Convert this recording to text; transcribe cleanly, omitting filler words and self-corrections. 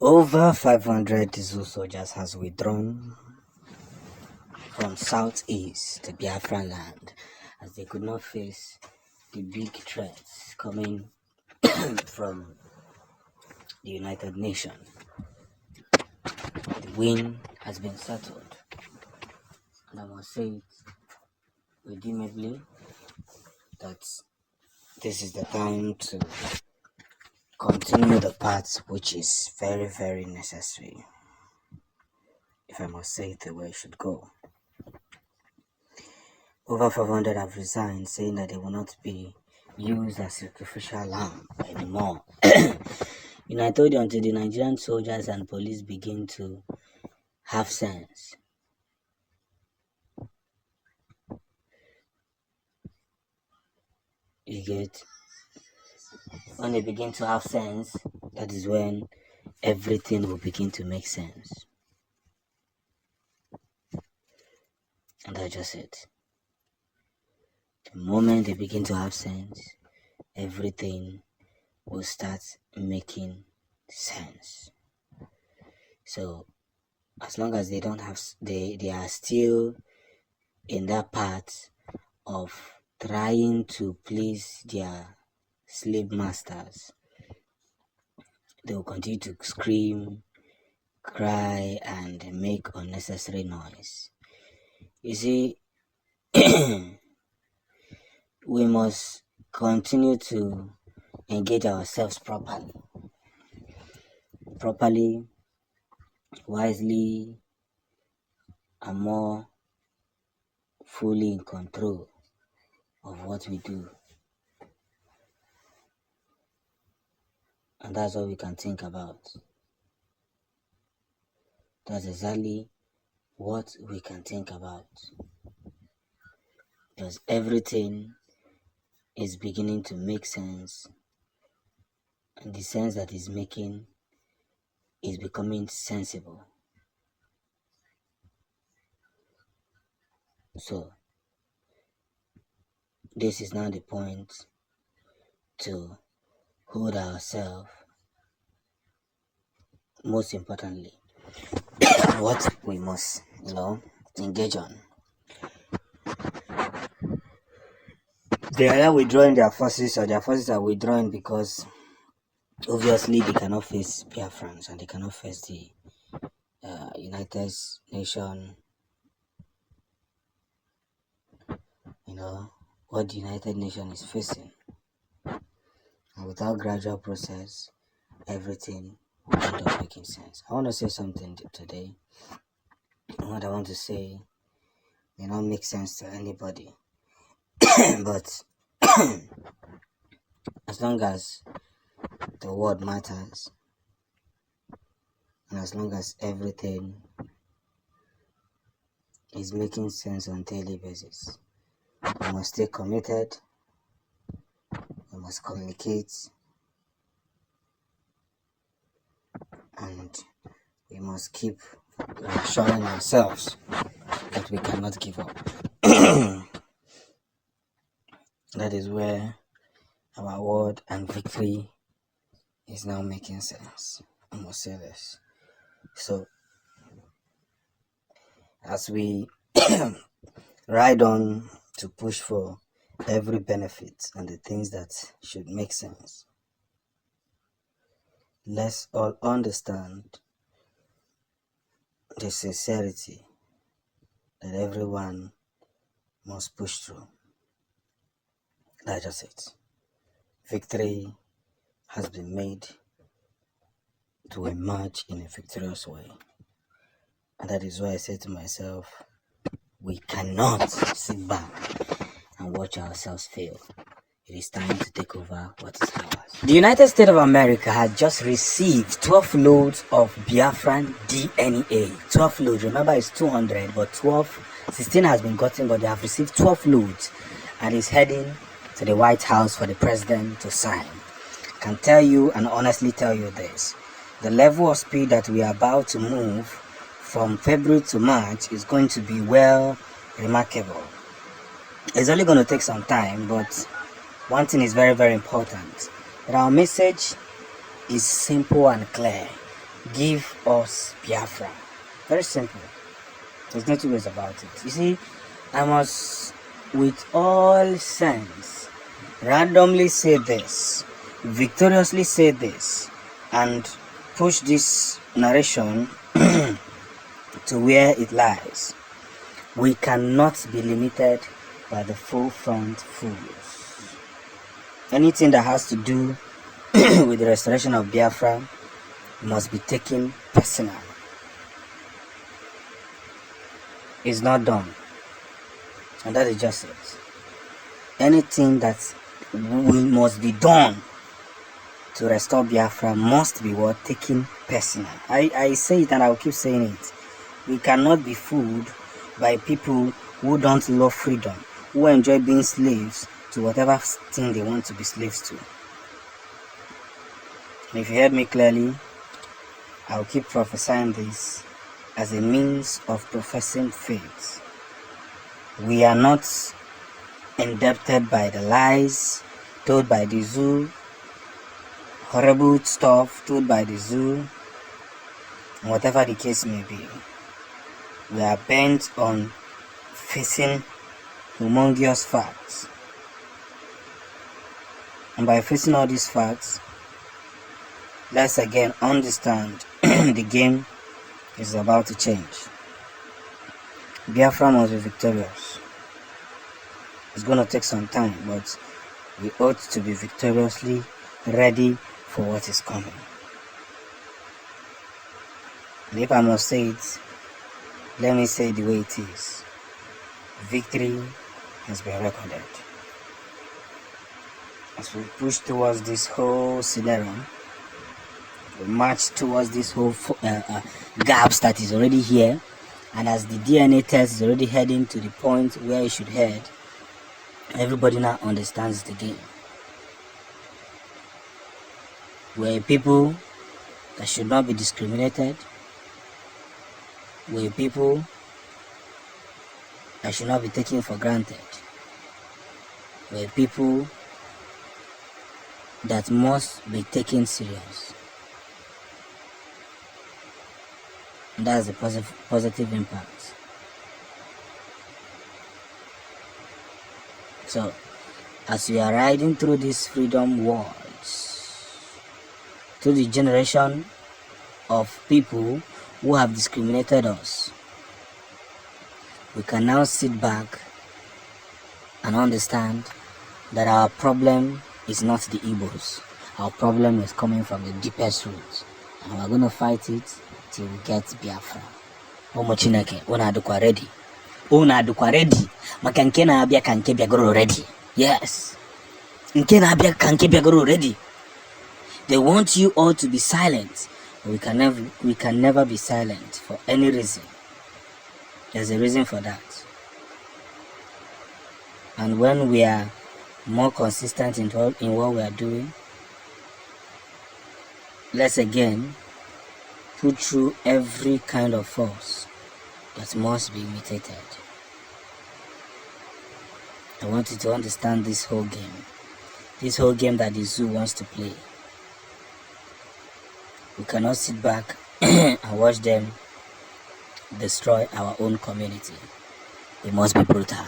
Over 500 Zoo soldiers has withdrawn from southeast to Biafra land as they could not face the big threats coming from the United Nations. The win has been settled, and I must say it redeemably that this is the time to continue the path which is very, very necessary, if I must say it the way it should go. Over 500 have resigned, saying that they will not be used as sacrificial lamb anymore. I told you, until the Nigerian soldiers and police begin to have sense, you get, when they begin to have sense, that is when everything will begin to make sense. And that's just it. The moment they begin to have sense, everything will start making sense. So as long as they don't have, they are still in that part of trying to please their slave masters, they will continue to scream, cry, and make unnecessary noise. You see, we must continue to engage ourselves properly, wisely, and more fully in control of what we do. And that's all we can think about. That's exactly what we can think about. Because everything is beginning to make sense, and the sense that is making is becoming sensible. So this is now the point to hold ourselves, most importantly, what we must, engage on. They are not withdrawing their forces, or their forces are withdrawing because obviously they cannot face Biafrans and they cannot face the United Nations, what the United Nations is facing. And without gradual process, everything will end up making sense. I want to say something today. What I want to say may not make sense to anybody. But as long as the word matters, and as long as everything is making sense on a daily basis, we must stay committed, we must communicate, and we must keep reassuring ourselves that we cannot give up. That is where our word and victory is now making sense. I must say this. So, as we ride on to push for every benefit and the things that should make sense, let's all understand the sincerity that everyone must push through. That's just it. Victory has been made to emerge in a victorious way. And that is why I say to myself, we cannot sit back and watch ourselves fail. It is time to take over what is ours. The United States of America had just received 12 loads of Biafran DNA. 12 loads, remember it's 200, but 16 has been gotten, but they have received 12 loads and is heading to the White House for the president to sign. I can tell you and honestly tell you this, the level of speed that we are about to move from February to March is going to be remarkable. It's only going to take some time, but one thing is very, very important, that our message is simple and clear. Give us Biafra. Very simple. There's no two ways about it. You see, I must, with all sense, randomly say this, victoriously say this, and push this narration to where it lies. We cannot be limited by the full front fools. Anything that has to do with the restoration of Biafra must be taken personal. It's not done, and that is just it. Anything that must be done to restore Biafra must be what? Taken personal. I say it and I will keep saying it. We cannot be fooled by people who don't love freedom, who enjoy being slaves to whatever thing they want to be slaves to. And if you heard me clearly, I'll keep prophesying this as a means of professing faith. We are not indebted by the lies told by the zoo, horrible stuff told by the zoo, whatever the case may be. We are bent on facing humongous facts. And by facing all these facts, let's again understand the game is about to change. Biafra must be victorious. It's going to take some time, but we ought to be victoriously ready for what is coming. And if I must say it, let me say it the way it is. Victory has been recorded. As we push towards this whole scenario, we march towards this whole gaps that is already here, and as the DNA test is already heading to the point where it should head, everybody now understands the game. We're a people that should not be discriminated. We're a people that should not be taken for granted. We're a people that must be taken serious. And that's a positive impact. So, as we are riding through these freedom wars, through the generation of people who have discriminated us, we can now sit back and understand that our problem is not the Igbos. Our problem is coming from the deepest roots, and we're going to fight it till we get Biafra. Omo Chineke, una adukwa ready. Una adukwa ready. Maka nke na abia ka nke biagoro ready. Yes. Nke na abia ka nke biagoro ready. They want you all to be silent. But we can never be silent for any reason. There's a reason for that. And when we are more consistent in what we are doing, let's again put through every kind of force that must be imitated. I want you to understand this whole game. This whole game that the zoo wants to play. We cannot sit back and watch them destroy our own community. We must be brutal.